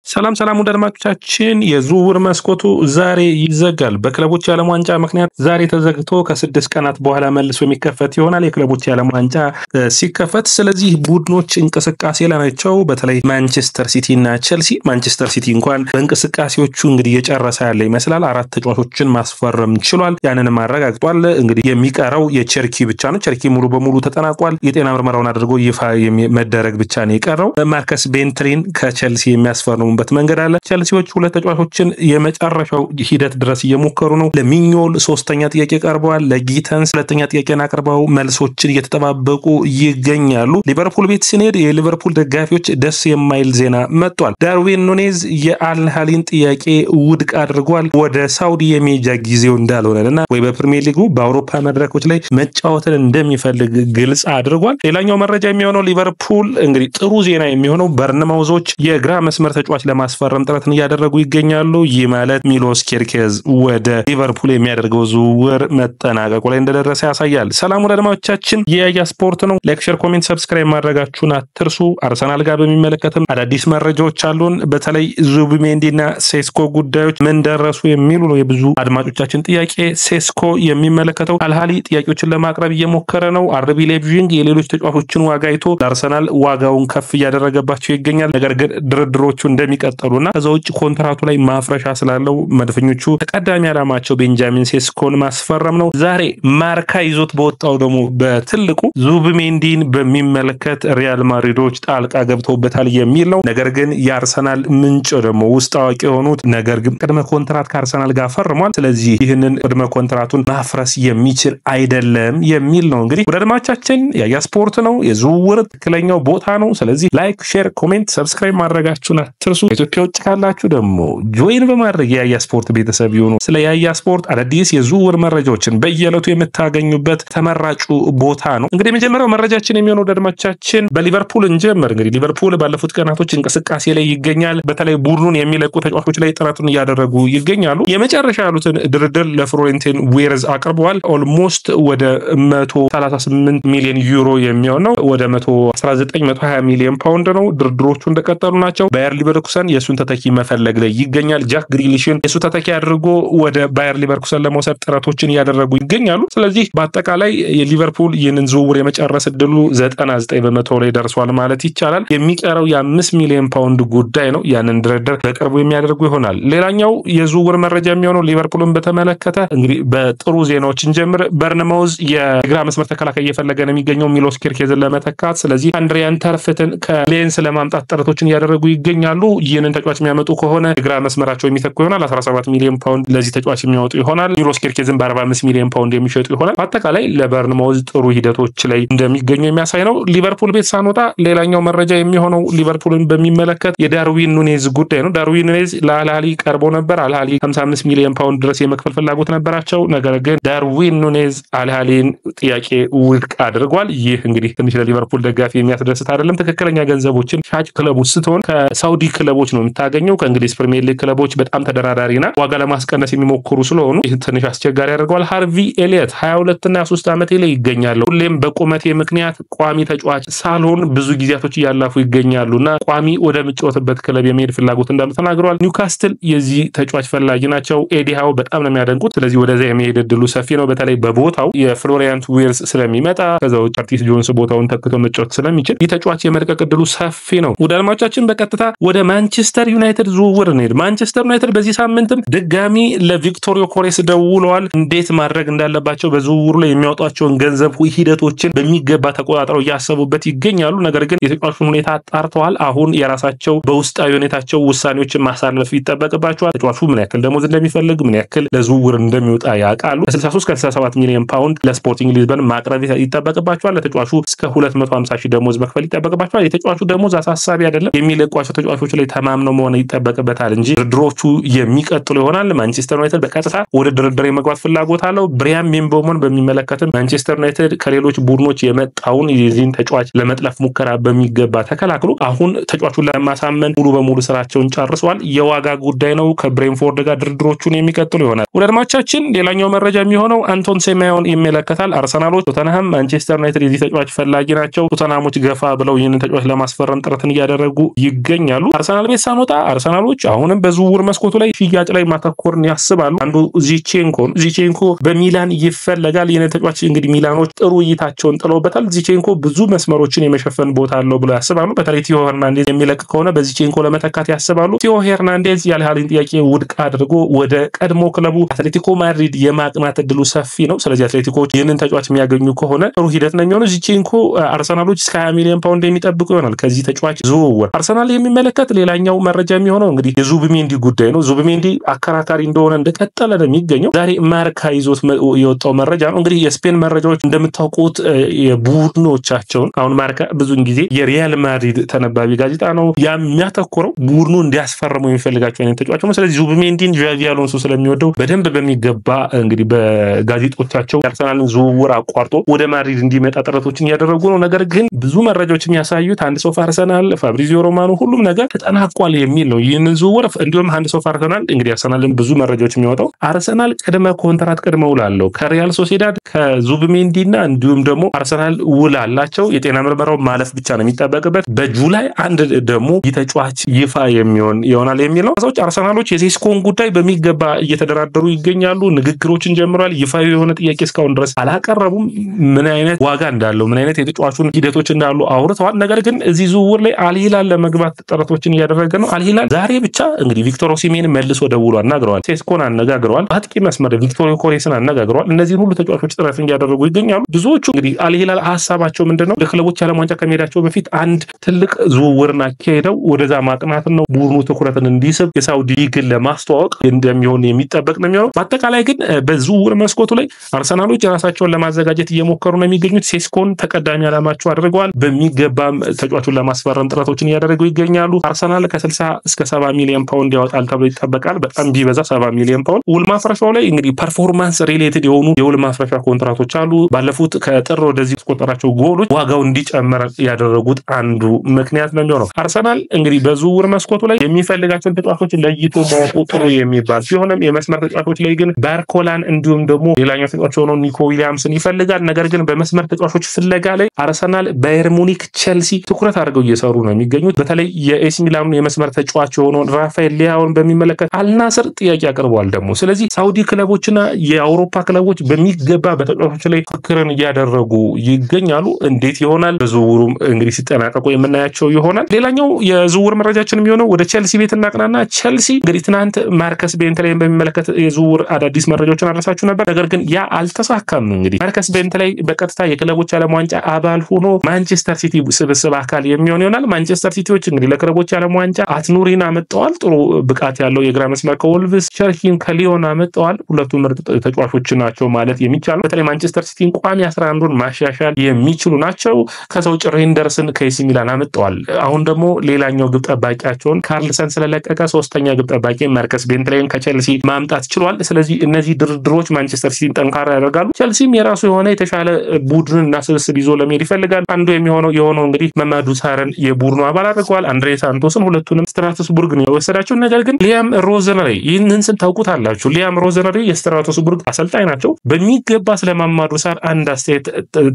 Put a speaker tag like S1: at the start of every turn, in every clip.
S1: ሰላም ወደ አድማጮቻችን የዝውውር መስኮቱ ዛሬ ይዘጋል። በክለቦች የዓለም ዋንጫ ምክንያት ዛሬ ተዘግቶ ከ6 ቀናት በኋላ መልሶ የሚከፈት ይሆናል። የክለቦች የዓለም ዋንጫ ሲከፈት ስለዚህ ቡድኖች እንቅስቃሴ ላይ ናቸው። በተለይ ማንቸስተር ሲቲ እና ቸልሲ። ማንቸስተር ሲቲ እንኳን በእንቅስቃሴዎቹ እንግዲህ የጨረሰ ያለ ይመስላል። 4 ተጫዋቾችን ማስፈረም ችሏል። ያንንም አረጋግጧል። እንግዲህ የሚቀረው የቸርኪ ብቻ ነው። ቸርኪ ሙሉ በሙሉ ተጠናቋል። የጤና ምርመራውን አድርጎ ይፋ መደረግ ብቻ ነው የቀረው። ማርከስ ቤንትሪን ከቸልሲ የሚያስፈርሙበት መንገድ አለ። ቸልሲዎች 2 ተጫዋቾችን የመጨረሻው ሂደት ድረስ እየሞከሩ ነው። ለሚኞል 3ኛ ጥያቄ ቀርበዋል። ለጊተንስ 2ኛ ጥያቄን አቅርበው መልሶችን እየተጠባበቁ ይገኛሉ። ሊቨርፑል ቤት ሲኔድ የሊቨርፑል ደጋፊዎች ደስ የማይል ዜና መጥቷል። ዳርዊን ኑኔዝ የአልሃሊን ጥያቄ ውድቅ አድርጓል። ወደ ሳውዲ የሚሄጃ ጊዜው እንዳልሆነና ወይ በፕሪሚየር ሊጉ በአውሮፓ መድረኮች ላይ መጫወትን እንደሚፈልግ ግልጽ አድርጓል። ሌላኛው መረጃ የሚሆነው ሊቨርፑል እንግዲህ ጥሩ ዜና የሚሆነው በርንማውዞች የግራ መስመር ተጫዋች ለማስፈረም ጥረትን እያደረጉ ይገኛሉ። ይህ ማለት ሚሎስ ኬርኬዝ ወደ ሊቨርፑል የሚያደርገው ዝውውር መጠናቀቁ ላይ እንደደረሰ ያሳያል። ሰላም ወደ አድማጮቻችን የያያ ስፖርት ነው። ላይክ፣ ሼር፣ ኮሜንት፣ ሰብስክራይብ ማድረጋችሁን አትርሱ። አርሰናል ጋር በሚመለከትም አዳዲስ መረጃዎች አሉን። በተለይ ዙቢሜንዲና ሴስኮ ጉዳዮች ምን ደረሱ የሚሉ ነው የብዙ አድማጮቻችን ጥያቄ። ሴስኮ የሚመለከተው አልሃሊ ጥያቄዎችን ለማቅረብ እየሞከረ ነው። አርቢ ሌቪንግ የሌሎች ተጫዋቾችን ዋጋ አይቶ ለአርሰናል ዋጋውን ከፍ እያደረገባቸው ይገኛል። ነገር ግን ድርድሮቹ እንደሚቀጥሉና ከዛው ውጭ ኮንትራቱ ላይ ማፍረሻ ስላለው መድፈኞቹ ተቀዳሚ ዓላማቸው ቤንጃሚን ሴስኮን ማስፈረም ነው። ዛሬ ማርካ ይዞት በወጣው ደግሞ በትልቁ ዙቢሜንዲን በሚመለከት ሪያል ማድሪዶች ጣልቃ ገብተውበታል የሚል ነው። ነገር ግን የአርሰናል ምንጭ ደግሞ ውስጥ አዋቂ የሆኑት ነገር ግን ቅድመ ኮንትራት ከአርሰናል ጋር ፈርሟል። ስለዚህ ይህንን ቅድመ ኮንትራቱን ማፍረስ የሚችል አይደለም የሚል ነው። እንግዲህ ወደ አድማጮቻችን ያያ ስፖርት ነው የዝውውር ትክክለኛው ቦታ ነው። ስለዚህ ላይክ፣ ሼር፣ ኮሜንት፣ ሰብስክራይብ ማድረጋችሁን አትርሱ። ኢትዮጵያ ውጭ ካላችሁ ደግሞ ጆይን በማድረግ የያያ ስፖርት ቤተሰብ ይሁኑ። ስለ ያያ ስፖርት አዳዲስ የዝውውር መረጃዎችን በየዕለቱ የምታገኙበት ተመራጩ ቦታ ነው። እንግዲህ የመጀመሪያው መረጃችን የሚሆነው አድማጮቻችን በሊቨርፑል እንጀምር። እንግዲህ ሊቨርፑል ባለፉት ቀናቶች እንቅስቃሴ ላይ ይገኛል። በተለይ ቡድኑን የሚለቁ ተጫዋቾች ላይ ጥረቱን እያደረጉ ይገኛሉ። የመጨረሻ ያሉትን ድርድር ለፍሎሬንቲን ዌርዝ አቅርበዋል። ኦልሞስት ወደ 138 ሚሊዮን ዩሮ የሚሆን ነው። ወደ 119-120 ሚሊዮን ፓውንድ ነው። ድርድሮቹ እንደቀጠሉ ናቸው። ባየር ሊቨርኩሰን የሱን ተተኪ መፈለግ ላይ ይገኛል። ጃክ ግሪሊሽን የሱ ተተኪ አድርጎ ወደ ባየር ሊቨርኩሰን ለመውሰድ ጥረቶችን እያደረጉ ይገኛሉ። ስለዚህ በአጠቃላይ የሊቨርፑል ይህንን ዝውውር የመጨረስ እድሉ 99% ላይ ደርሷል ማለት ይቻላል። የሚቀረው የ5 ሚሊዮን ፓውንድ ጉዳይ ነው። ያንን ድርድር በቅርቡ የሚያደርጉ ይሆናል። ሌላኛው የዝውውር መረጃ የሚሆነው ሊቨርፑልን በተመለከተ እንግዲህ በጥሩ ዜናዎችን ጀምር በርንማውዝ የግራ መስመር ተከላካይ እየፈለገ ነው የሚገኘው ሚሎስ ኬርኬዝን ለመተካት። ስለዚህ አንድሪያን ተርፍትን ከሌንስ ለማምጣት ጥረቶችን እያደረጉ ይገኛሉ። ይህንን ተጫዋች የሚያመጡ ከሆነ የግራ መስመራቸው የሚተኩ ይሆናል። 17 ሚሊዮን ፓውንድ ለዚህ ተጫዋች የሚያወጡ ይሆናል። ሚሎስ ኬርኬዝን በ45 ሚሊዮን ፓውንድ የሚሸጡ ይሆናል። በአጠቃላይ ለበርንማውዝ ጥሩ ሂደቶች ላይ እንደሚገኙ የሚያሳይ ነው። ሊቨርፑል ቤት ሳንወጣ ሌላኛው መረጃ የሚሆነው ሊቨርፑልን በሚመለከት የዳርዊን ኑኔዝ ጉዳይ ነው። ዳርዊን ኑኔዝ ለአልሃሊ ቀርቦ ነበር። አልሃሊ 55 ሚሊዮን ፓውንድ ድረስ የመክፈል ፍላጎት ነበራቸው። ነገር ግን ዳርዊን ኑኔዝ አልሃሊን ጥያቄ ውድቅ አድርጓል። ይህ እንግዲህ ትንሽ ለሊቨርፑል ደጋፊ የሚያስደስት አይደለም። ትክክለኛ ገንዘቦችን ሻጭ ክለቦች ስትሆን ከሳውዲ ክለቦች ነው የምታገኘው። ከእንግሊዝ ፕሪሚየር ሊግ ክለቦች በጣም ተደራዳሪና ዋጋ ለማስቀነስ የሚሞክሩ ስለሆኑ ይህ ትንሽ አስቸጋሪ ያደርገዋል። ሃርቪ ኤሊየት 22 እና 23 ዓመት ላይ ይገኛሉ። ሁሌም በቁመቴ ምክንያት ቋሚ ተጫዋች ሳልሆን ብዙ ጊዜያቶች እያላፉ ይገኛሉና ቋሚ ወደ ምጫወትበት ክለብ የመሄድ ፍላጎት እንዳሉ ተናግረዋል። ኒውካስትል የዚህ ተጫዋች ፈላጊ ናቸው። ኤዲ ሃው በጣም ነው የሚያደንቁት። ስለዚህ ወደዛ የመሄድ እድሉ ሰፊ ነው። በተለይ በቦታው የፍሎሪያን ዊርዝ ስለሚመጣ ከዛው ከርቲስ ጆንስ ቦታውን ተክቶ መጫወት ስለሚችል ይህ ተጫዋች የመልቀቅ እድሉ ሰፊ ነው። ወደ አድማጮቻችን በቀጥታ ወደ ማንቸስተር ዩናይትድ ዝውውር ነው። ማንቸስተር ዩናይትድ በዚህ ሳምንትም ድጋሚ ለቪክቶሪዮ ኮሬስ ደውለዋል። እንዴት ማድረግ እንዳለባቸው በዝውውሩ ላይ የሚያወጧቸውን ገንዘብ ሂደቶችን በሚገባ ተቆጣጥረው እያሰቡበት ይገኛሉ። ነገር ግን የተጫዋቹን ሁኔታ አጣርተዋል። አሁን የራሳቸው በውስጣዊ ሁኔታቸው ውሳኔዎችን ማሳለፍ ይጠበቅባቸዋል። ተጫዋቹ ምን ያክል ደሞዝ እንደሚፈልግ ምን ያክል ለዝውውር እንደሚወጣ ያውቃሉ። ከ63-67 ሚሊዮን ፓውንድ ለስፖርቲንግ ሊዝበን ማቅረብ ይጠበቅባቸዋል። ለተጫዋቹ እስከ 250 ሺህ ደሞዝ መክፈል ይጠበቅባቸዋል። የተጫዋቹ ደሞዝ አሳሳቢ አይደለም። የሚለቋቸው ተጫዋቾች ላይ ተማምነው መሆን ይጠበቅበታል እንጂ ድርድሮቹ የሚቀጥሉ ይሆናል። ማንቸስተር ዩናይትድ በቀጥታ ወደ ድርድር የመግባት ፍላጎት አለው። ብሪያን ምቤሞን በሚመለከትም ማንቸስተር ዩናይትድ ከሌሎች ቡድኖች የመጣውን የዚህን ተጫዋች ለመጥለፍ ሙከራ በሚገባ ተከላክሎ አሁን ተጫዋቹን ለማሳመን ሙሉ በሙሉ ስራቸውን ጨርሰዋል። የዋጋ ጉዳይ ነው። ከብሬንፎርድ ጋር ድርድሮቹን የሚቀጥሉ ይሆናል። ወደ አድማጮቻችን ሌላኛው መረጃ የሚሆነው አንቶን ሴማዮን ይመለከታል። አርሰናሎች፣ ቶተንሃም፣ ማንቸስተር ዩናይትድ የዚህ ተጫዋች ፈላጊ ናቸው። ቶተንሃሞች ገፋ ብለው ይህንን ተጫዋች ለማስፈረም ጥረትን እያደረጉ ይገኛሉ። አርሰናል አርሰናል ቤት ሳንወጣ አርሰናሎች አሁንም በዝውውር መስኮቱ ላይ ሽያጭ ላይ ማተኮርን ያስባሉ። አንዱ ዚቼንኮ በሚላን ይፈለጋል። የነ ተጫዋች እንግዲህ ሚላኖች ጥሩ እይታቸውን ጥለውበታል። ዚቼንኮ ብዙ መስመሮችን የመሸፈን ቦታ አለው ብለው ያስባሉ። በተለይ ቲዮ ሄርናንዴዝ የሚለቅ ከሆነ በዚቼንኮ ለመተካት ያስባሉ። ቲዮ ሄርናንዴዝ ያልሃልን ጥያቄ ውድቅ አድርጎ ወደ ቀድሞ ክለቡ አትሌቲኮ ማድሪድ የማቅናት እድሉ ሰፊ ነው። ስለዚህ አትሌቲኮች ይህንን ተጫዋች የሚያገኙ ከሆነ ጥሩ ሂደት ነው የሚሆነው። ዚቼንኮ አርሰናሎች እስከ 20 ሚሊዮን ፓውንድ የሚጠብቁ ይሆናል ከዚህ ተጫዋች ዝውውር። አርሰናል የሚመለከት ሌላኛው መረጃ የሚሆነው እንግዲህ የዙቢሜንዲ ጉዳይ ነው። ዙቢሜንዲ አከራካሪ እንደሆነ እንደቀጠለ ነው የሚገኘው። ዛሬ ማርካ ይዞት የወጣው መረጃ ነው። እንግዲህ የስፔን መረጃዎች እንደምታውቁት የቡድኖቻቸውን አሁን ማርካ ብዙውን ጊዜ የሪያል ማድሪድ ተነባቢ ጋዜጣ ነው የሚያተኩረው ቡድኑ እንዲያስፈርሙ የሚፈልጋቸው አይነት ተጫዋች ነው። ስለዚህ ዙቢሜንዲን ዣቪ አሎንሶ ስለሚወደው በደንብ በሚገባ እንግዲህ በጋዜጦቻቸው አርሰናልን ዝውውር አቋርጦ ወደ ማድሪድ እንዲመጣ ጥረቶችን እያደረጉ ነው። ነገር ግን ብዙ መረጃዎች የሚያሳዩት አንድ ሶፍ አርሰናል ፋብሪዚዮ ሮማኖ ሁሉም ነገር ተጠናቋል የሚል ነው ይህንን ዝውውር። እንዲሁም አንድ ሶፍ አርሰናል እንግዲህ አርሰናልን ብዙ መረጃዎች የሚወጣው አርሰናል ቅድመ ኮንትራት ቅድመ ውል አለው ከሪያል ሶሲዳድ ከዙቢሜንዲና እንዲሁም ደግሞ አርሰናል ውል አላቸው። የጤና ምርመራው ማለፍ ብቻ ነው የሚጠበቅበት። በጁላይ 1 ደግሞ የተጫዋች ይፋ ይሆናል የሚል ነው። ሰዎች አርሰናሎች የሴስኮን ጉዳይ በሚገባ እየተደራደሩ ይገኛሉ። ንግግሮችን ጀምረዋል። ይፋዊ የሆነ ጥያቄ እስካሁን ድረስ አላቀረቡም። ምን አይነት ዋጋ እንዳለው ምን አይነት የተጫዋቹን ሂደቶች እንዳሉ አውርተዋል። ነገር ግን እዚህ ዝውውር ላይ አልሂላል ለመግባት ጥረቶችን እያደረገ ነው። አልሂላል ዛሬ ብቻ እንግዲህ ቪክቶር ኦሲሜን መልሶ ደውሎ አናግረዋል። ሴስኮን አነጋግረዋል። አጥቂ መስመር ቪክቶር ኮሬስን አነጋግረዋል። እነዚህን ሁሉ ተጫዋቾች ጥረት እያደረጉ ይገኛሉ። ብዙዎቹ እንግዲህ አልሂላል ሀሳባቸው ምንድነው ለክለቦች ዓለም ዋንጫ ከመሄዳቸው በፊት አንድ ትልቅ ዝውውርን አካሄደው ወደዛ ማቅናትን ነው። ቡድኑ ትኩረትን እንዲስብ የሳውዲ ሊግን ለማስተዋወቅ እንደሚሆን የሚጠበቅ ነው የሚሆነው። በአጠቃላይ ግን በዝውውር መስኮቱ ላይ አርሰናሎች ራሳቸውን ለማዘጋጀት እየሞከሩ ነው የሚገኙት። ሴስኮን ተቀዳሚ ዓላማቸው አድርገዋል። በሚገባም ተጫዋቹን ለማስፈረም ጥረቶችን እያደረጉ ይገኛሉ። አርሰናል ከ60 እስከ 70 ሚሊዮን ፓውንድ ያወጣል ተብሎ ይጠበቃል። በጣም ቢበዛ 70 ሚሊዮን ፓውንድ። ውል ማፍረሻው ላይ እንግዲህ ፐርፎርማንስ ሪሌትድ የሆኑ የውል ማፍረሻ ኮንትራቶች አሉ። ባለፉት ከጥር ወደዚህ ያስቆጠራቸው ጎሎች ዋጋው እንዲጨምር ያደረጉት አንዱ ምክንያት ነው የሚሆነው። አርሰናል እንግዲህ በዝውውር መስኮቱ ላይ የሚፈልጋቸውን ተጫዋቾች ለይቶ ማወቁ ጥሩ የሚባል ሲሆንም የመስመር ተጫዋቾች ላይ ግን ባርኮላን እንዲሁም ደግሞ ሌላኛው ተጫዋች ሆኖ ኒኮ ዊሊያምስን ይፈልጋል። ነገር ግን በመስመር ተጫዋቾች ፍለጋ ላይ አርሰናል፣ ባየር ሙኒክ፣ ቼልሲ ትኩረት አድርገው እየሰሩ ነው የሚገኙት። በተለይ የኤሲ ሚላኑን የመስመር ተጫዋች የሆነውን ራፋኤል ሊያውን በሚመለከት አልናስር ጥያቄ አቅርቧል ደግሞ። ስለዚህ ሳውዲ ክለቦችና የአውሮፓ ክለቦች በሚገባ በተጫዋቾች ላይ ፍክርን እያደረጉ ይገኛሉ። እንዴት ይሆናል በዝውውሩም እንግዲህ ሲጠናቀቁ የምናያቸው ይሆናል። ሌላኛው የዝውውር መረጃችን የሚሆነው ወደ ቼልሲ ቤት እናቅናና ቼልሲ እንግዲህ ትናንት ማርከስ ቤንተላይ በሚመለከት የዝውውር አዳዲስ መረጃዎችን አድርሳችሁ ነበር። ነገር ግን ያ አልተሳካም። እንግዲህ ማርከስ ቤንተላይ በቀጥታ የክለቦች ዓለም ዋንጫ አባል ሆኖ ማንቸስተር ሲቲ ስብስብ አካል የሚሆን ይሆናል። ማንቸስተር ሲቲዎች እንግዲህ ለክለቦች ዓለም ዋንጫ አትኑሪን አመጣዋል። ጥሩ ብቃት ያለው የግራ መስመር ከወልቭስ፣ ቸርኪን ከሊዮን አመጣዋል። ሁለቱ ምርጥ ተጫዋቾች ናቸው ማለት የሚቻለው። በተለይ ማንቸስተር ሲቲን ቋሚ 11ን ማሻሻል የሚችሉ ናቸው። ከዛው ውጭ ሬንደርስን ከኤሲ ሚላን አመጣዋል። አሁን ደግሞ ሌላኛው ግብ ጠባቂያቸውን ካርልሰን ስለለቀቀ ሶስተኛ ግብ ጠባቂ ማርከስ ቤንተላይን ከቼልሲ ማምጣት ችሏል። ስለዚህ እነዚህ ድርድሮች ማንቸስተር ሲቲን ጠንካራ ያደርጋሉ። ቼልሲም የራሱ የሆነ የተሻለ ቡድንና ስብስብ ይዞ ለመሄድ ይፈልጋል። አንዱ የሆነው እንግዲህ መማዱ ሳረን የቡድኑ አባል አድርገዋል። አንድሬ ሳንቶስን ሁለቱንም ስትራስቡርግ ነው የወሰዳቸው። ነገር ግን ሊያም ሮዘነሪ ይህንን ስም ታውቁታላችሁ። ሊያም ሮዘነሪ የስትራስቡርግ አሰልጣኝ ናቸው። በሚገባ ስለማማዱ ሳር አንድ አስተያየት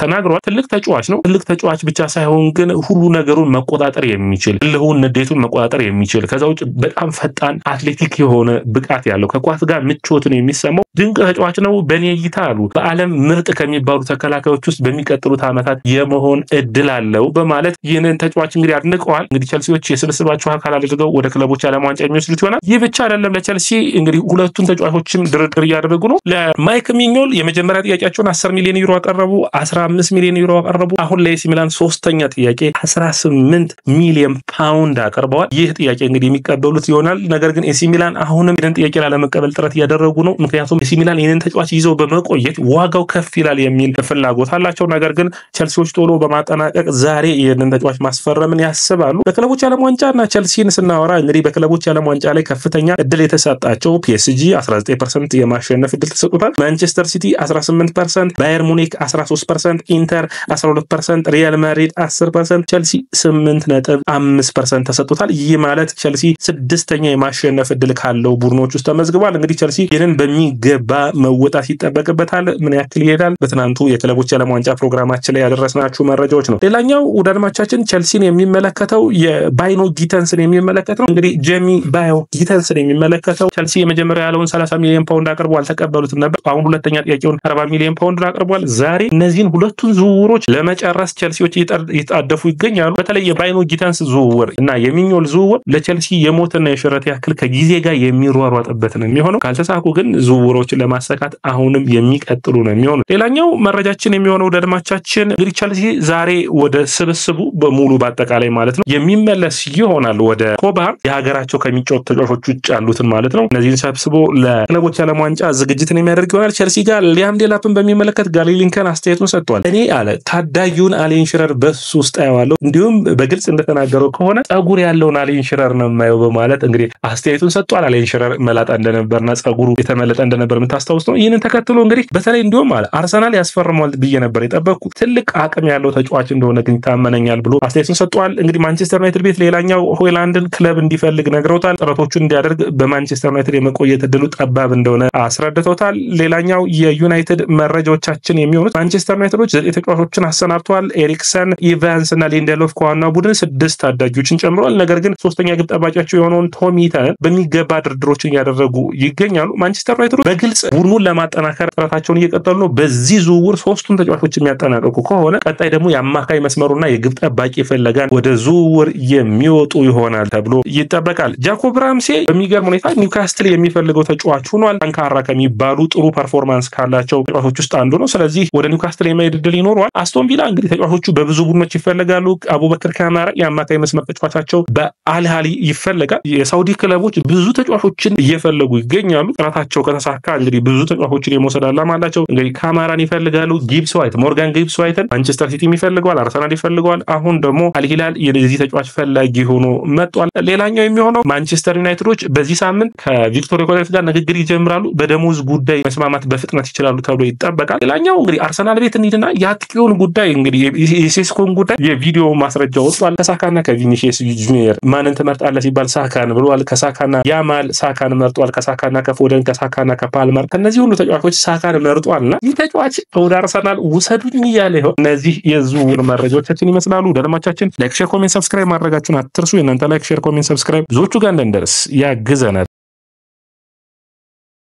S1: ተናግረዋል። ትልቅ ተጫዋች ነው። ትልቅ ተጫዋች ብቻ ሳይሆን ግን ሁሉ ነገሩን መቆጣጠር የሚችል ልሁን ንዴቱን መቆጣጠር የሚችል ከዛ ውጭ በጣም ፈጣን አትሌቲክ የሆነ ብቃት ያለው ከኳስ ጋር ምቾትን የሚሰማው ድንቅ ተጫዋች ነው። በኔ እይታ አሉ በዓለም ምርጥ ከሚባሉ ተከላካዮች ውስጥ በሚቀጥሉት ዓመታት የመሆን እድል አለው በማለት ይህንን ተጫዋች እንግዲህ አድንቀዋል። እንግዲህ ቼልሲዎች የስብስባቸው አካል አድርገው ወደ ክለቦች ዓለም ዋንጫ የሚወስዱት ይሆናል። ይህ ብቻ አይደለም። ለቼልሲ እንግዲህ ሁለቱን ተጫዋቾችም ድርድር እያደረጉ ነው። ለማይክ ሚኞል የመጀመሪያ ጥያቄያቸውን 10 ሚሊዮን ዩሮ አቀረቡ፣ 15 ሚሊዮን ዩሮ አቀረቡ። አሁን ለኤሲ ሚላን ሶስተኛ ጥያቄ 18 ሚሊዮን ፓውንድ አቀርበዋል። ይህ ጥያቄ እንግዲህ የሚቀበሉት ይሆናል። ነገር ግን ኤሲ ሚላን አሁንም ይህንን ጥያቄ ላለመቀበል ጥረት እያደረጉ ነው። ምክንያቱም ኤሲ ሚላን ይህንን ተጫዋች ይዘው በመቆየት ዋጋው ከፍ ይላል የሚል ፍላጎት አላቸው። ነገር ግን ቼልሲዎች ቶሎ በማጠናቀቅ ዛሬ ይህንን ተጫዋች ማስፈረምን ያስባሉ። በክለቦች ዓለም ዋንጫና ቼልሲን ስናወራ እንግዲህ በክለቦች ዓለም ዋንጫ ላይ ከፍተኛ እድል የተሰጣቸው ፒኤስጂ 19% የማሸነፍ እድል ተሰጥቷል። ማንቸስተር ሲቲ 18%፣ ባየር ሙኒክ 13%፣ ኢንተር 12%፣ ሪያል ማድሪድ 10%፣ ቼልሲ 8.5% ተሰጥቷል። ይህ ማለት ቼልሲ ስድስተኛ የማሸነፍ እድል ካለው ቡድኖች ውስጥ ተመዝግቧል። እንግዲህ ቼልሲ ይህንን በሚገባ በሚገባ መወጣት ይጠበቅበታል። ምን ያክል ይሄዳል? በትናንቱ የክለቦች የዓለም ዋንጫ ፕሮግራማችን ላይ ያደረስናችሁ መረጃዎች ነው። ሌላኛው ወዳድማቻችን ቸልሲን የሚመለከተው የባይኖ ጊተንስን የሚመለከተው እንግዲህ ጄሚ ባዮ ጊተንስን የሚመለከተው ቸልሲ የመጀመሪያ ያለውን 30 ሚሊዮን ፓውንድ አቅርቦ አልተቀበሉትም ነበር። አሁን ሁለተኛ ጥያቄውን 40 ሚሊዮን ፓውንድ አቅርቧል። ዛሬ እነዚህን ሁለቱን ዝውውሮች ለመጨረስ ቸልሲዎች ይጣደፉ ይገኛሉ። በተለይ የባይኖ ጊተንስ ዝውውር እና የሚኞል ዝውውር ለቸልሲ የሞትና የሽረት ያክል ከጊዜ ጋር የሚሯሯጥበት ነው የሚሆነው። ካልተሳኩ ግን ዝውውሮችን ለማሳካት አሁንም የሚቀጥሉ ነው የሚሆነው። ሌላኛው መረጃችን የሚሆነው ወዳድማቻችን እንግዲህ ቸልሲ ዛሬ ወደ ስብስቡ በሙሉ በአጠቃላይ ማለት ነው የሚመለስ ይሆናል። ወደ ኮባር የሀገራቸው ከሚጫወቱ ተጫዋቾች ውጭ ያሉትን ማለት ነው እነዚህን ሰብስቦ ለክለቦች ዓለም ዋንጫ ዝግጅትን የሚያደርግ ይሆናል። ቸልሲ ጋር ሊያም ዴላፕን በሚመለከት ጋሪ ሊንከን አስተያየቱን ሰጥቷል። እኔ አለ ታዳጊውን አሌን ሽረር በሱ ውስጥ አየዋለሁ፣ እንዲሁም በግልጽ እንደተናገረው ከሆነ ጸጉር ያለውን አሌን ሽረር ነው የማየው በማለት እንግዲህ አስተያየቱን ሰጥቷል። አሌን ሽረር መላጣ እንደነበርና ጸጉሩ የተመለጠ እንደነበር የምታስታውስ ነው። ይህንን ተከትሎ እንግዲህ በተለይ እንዲሁም አለ አርሰናል ያስፈርመዋል ብዬ ነበር የጠበቅኩት፣ ትልቅ አቅም ያለው ተጫዋች እንደሆነ ግን ይታመነኛል ብሎ አስተያየቱን ሰጥቷል። እንግዲህ ማንቸስተር ዩናይትድ ቤት ሌላኛው ሆይላንድን ክለብ እንዲፈልግ ነግረውታል። ጥረቶቹን እንዲያደርግ በማንቸስተር ዩናይትድ የመቆየት እድሉ ጠባብ እንደሆነ አስረድተውታል። ሌላኛው የዩናይትድ መረጃዎቻችን የሚሆኑት ማንቸስተር ዩናይትዶች 9 ተጫዋቾችን አሰናብተዋል። ኤሪክሰን፣ ኢቫንስ እና ሊንደሎፍ ከዋናው ቡድን 6 ታዳጊዎችን ጨምረዋል። ነገር ግን ሶስተኛ ግብ ጠባቂያቸው የሆነውን ቶሚ ተንን በሚገባ ድርድሮችን እያደረጉ ይገኛሉ። ማንቸስተር ዩናይትዶች በግልጽ ቡድኑን ለማጠናከር ጥረታቸውን እየቀጠሉ ነው። በዚህ ዝውውር 3ቱን ተጫዋቾች የሚያጠናቅቁ ከሆነ ቀጣይ ደግሞ የአማካይ መስመሩና የግብ ጠባቂ ፍለጋን ወደ ዝውውር የሚወጡ ይሆናል ተብሎ ይጠበቃል። ጃኮብ ራምሴ በሚገርም ሁኔታ ኒውካስትል የሚፈልገው ተጫዋች ሆኗል። ጠንካራ ከሚባሉ ጥሩ ፐርፎርማንስ ካላቸው ተጫዋቾች ውስጥ አንዱ ነው። ስለዚህ ወደ ኒውካስትል የመሄድ እድል ይኖረዋል። አስቶን ቪላ እንግዲህ ተጫዋቾቹ በብዙ ቡድኖች ይፈልጋሉ። አቡበከር ካማራ የአማካይ መስመር ተጫዋቻቸው በአልሃሊ ይፈልጋል። የሳውዲ ክለቦች ብዙ ተጫዋቾችን እየፈለጉ ይገኛሉ። ጥረታቸው ከተሳካ እንግዲህ ብዙ ተጫዋቾችን የመውሰድ ዓላማ አላቸው። እንግዲህ ካማራን ይፈልጋሉ። ጊብስ ዋይት ሞርጋን ጊብስ ዋይትን ማንቸስተር ሲቲ ይፈልገዋል፣ አርሰናል ይፈልገዋል። አሁን ደግሞ አልሂላል የዚህ ተጫዋች ፈላጊ ሆኖ መጥቷል። ሌላኛው የሚሆነው ማንቸስተር ዩናይትዶች በዚህ ሳምንት ከቪክቶር ኮሌት ጋር ንግግር ይጀምራሉ። በደሞዝ ጉዳይ መስማማት በፍጥነት ይችላሉ ተብሎ ይጠበቃል። ሌላኛው እንግዲህ አርሰናል ቤት እንሂድና የአጥቂውን ጉዳይ እንግዲህ የሴስኮን ጉዳይ የቪዲዮ ማስረጃ ወጥቷል። ከሳካና ከቪኒሲየስ ጁኒየር ማንን ትመርጣለህ ሲባል ሳካን ብሏል። ከሳካና ያማል ሳካን መርጧል። ከሳካና ከፎደን ከሳካና ከፓልመር ከነዚህ ሁሉ ተጫዋቾች ሳካን መርጧልና ይህ ተጫዋች ወደ አርሰናል ውሰዱኝ እያለ ይሆን። እነዚህ የዝውውር መረጃዎቻችን ይመስላሉ። ደልማቻችን ላይክ፣ ሼር፣ ኮሜንት፣ ሰብስክራይብ ማድረጋችሁን አትርሱ። የእናንተ ላይክ፣ ሼር፣ ኮሜንት፣ ሰብስክራይብ ብዙዎቹ ጋር እንደርስ ያግዘናል።